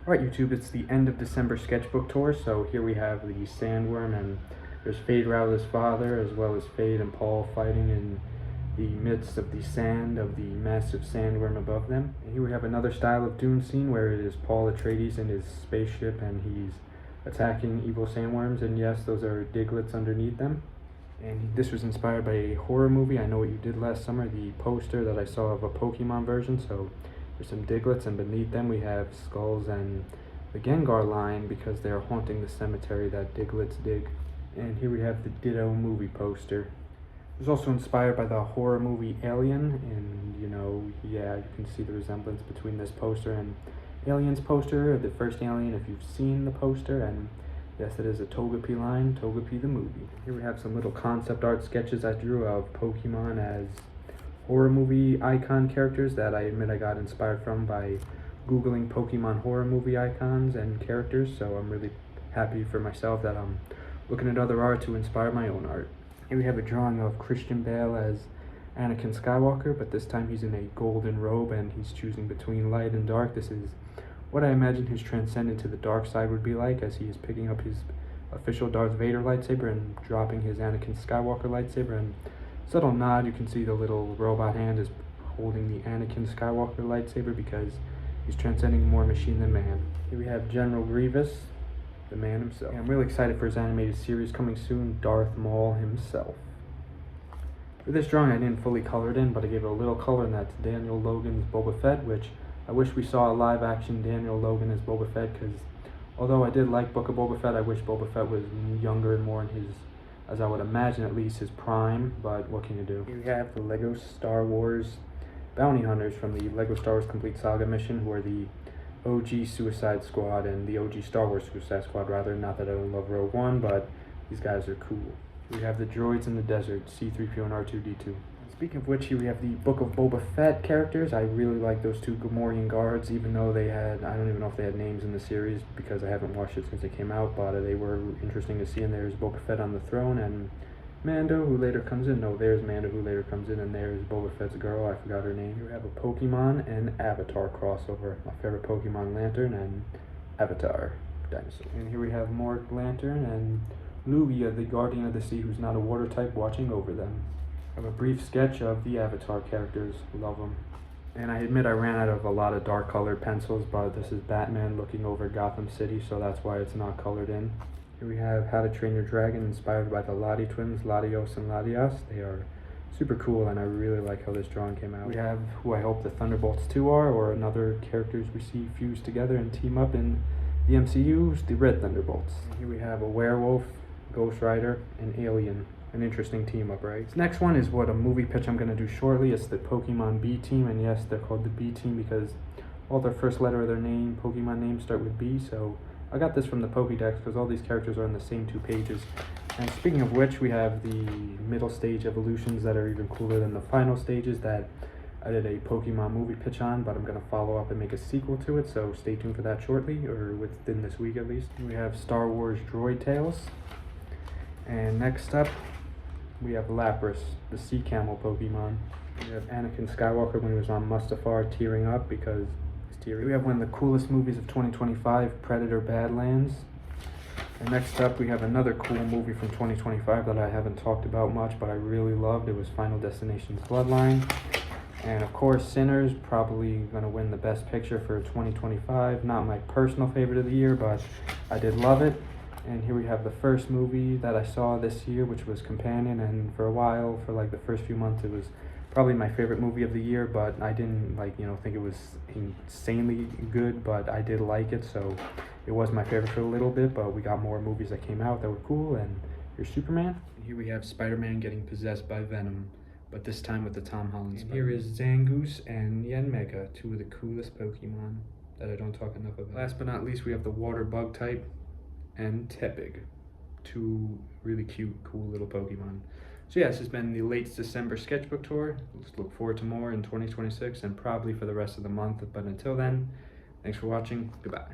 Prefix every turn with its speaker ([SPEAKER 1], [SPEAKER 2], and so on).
[SPEAKER 1] Alright YouTube, it's the end of December sketchbook tour, so here we have the sandworm, and there's Fade Rowler's father, as well as Fade and Paul fighting in the midst of the sand of the massive sandworm above them. And here we have another style of Dune scene where it is Paul Atreides in his spaceship and he's attacking evil sandworms, and yes, those are Diglets underneath them. And this was inspired by a horror movie, I Know What You Did Last Summer, the poster that I saw of a Pokemon version, so there's some Diglets, and beneath them we have skulls and the Gengar line because they are haunting the cemetery that Diglets dig. And here we have the Ditto movie poster. It was also inspired by the horror movie Alien, and yeah, you can see the resemblance between this poster and Alien's poster, the first Alien, if you've seen the poster. And yes, it is a Togepi line, Togepi the movie. Here we have some little concept art sketches I drew of Pokemon as horror movie icon characters that I admit I got inspired from by Googling Pokemon horror movie icons and characters, so I'm really happy for myself that I'm looking at other art to inspire my own art. Here we have a drawing of Christian Bale as Anakin Skywalker, but this time he's in a golden robe and he's choosing between light and dark. This is what I imagine his transcendence to the dark side would be like, as he is picking up his official Darth Vader lightsaber and dropping his Anakin Skywalker lightsaber. And subtle nod, you can see the little robot hand is holding the Anakin Skywalker lightsaber because he's transcending more machine than man. Here we have General Grievous, the man himself. And I'm really excited for his animated series coming soon, Darth Maul himself. For this drawing I didn't fully color it in, but I gave it a little color, and that's Daniel Logan's Boba Fett, which I wish we saw a live action Daniel Logan as Boba Fett, because although I did like Book of Boba Fett, I wish Boba Fett was younger and more in his, as I would imagine at least, his prime, but what can you do? Here we have the LEGO Star Wars bounty hunters from the LEGO Star Wars Complete Saga mission, who are the OG Suicide Squad and the OG Star Wars Suicide Squad, rather. Not that I don't love Rogue One, but these guys are cool. We have the droids in the desert, C-3PO and R2-D2. Speaking of which, here we have the Book of Boba Fett characters. I really like those two Gamorrean guards, even though they had, I don't even know if they had names in the series because I haven't watched it since it came out, but they were interesting to see. And there's Boba Fett on the throne, and Mando, who later comes in. No, there's Mando, who later comes in, and there's Boba Fett's girl. I forgot her name. Here we have a Pokemon and Avatar crossover. My favorite Pokemon, Lantern, and Avatar, Dinosaur. And here we have more Lantern and Lugia, the Guardian of the Sea, who's not a water type, watching over them. I have a brief sketch of the Avatar characters. Love them. And I admit I ran out of a lot of dark colored pencils, but this is Batman looking over Gotham City, so that's why it's not colored in. Here we have How to Train Your Dragon, inspired by the Lati twins, Latios and Latias. They are super cool, and I really like how this drawing came out. We have who I hope the Thunderbolts 2 are, or another characters we see fused together and team up in the MCU, the Red Thunderbolts. And here we have a werewolf, Ghost Rider, and Alien. An interesting team up, right? This next one is what a movie pitch I'm going to do shortly. It's the Pokemon B team, and yes, they're called the B team because all their first letter of their name, Pokemon names, start with B, so I got this from the Pokédex because all these characters are on the same 2 pages. And speaking of which, we have the middle stage evolutions that are even cooler than the final stages that I did a Pokemon movie pitch on, but I'm going to follow up and make a sequel to it, so stay tuned for that shortly, or within this week at least. We have Star Wars Droid Tales. And next up, we have Lapras, the Sea Camel Pokemon. We have Anakin Skywalker when he was on Mustafar tearing up because he's teary. We have one of the coolest movies of 2025, Predator Badlands. And next up, we have another cool movie from 2025 that I haven't talked about much, but I really loved. It was Final Destination's Bloodline. And of course, Sinners, probably going to win the Best Picture for 2025. Not my personal favorite of the year, but I did love it. And here we have the first movie that I saw this year, which was Companion, and for a while, for like the first few months, it was probably my favorite movie of the year, but I didn't think it was insanely good, but I did like it, so it was my favorite for a little bit. But we got more movies that came out that were cool, and here's Superman. And here we have Spider-Man getting possessed by Venom, but this time with the Tom Holland Spider-Man. Here is Zangoose and Yanmega, 2 of the coolest Pokemon that I don't talk enough about. Last but not least, we have the Water Bug type and Tepig, 2 really cute, cool little Pokemon. So yeah, this has been the late December sketchbook tour. Let's look forward to more in 2026 and probably for the rest of the month. But until then, thanks for watching. Goodbye.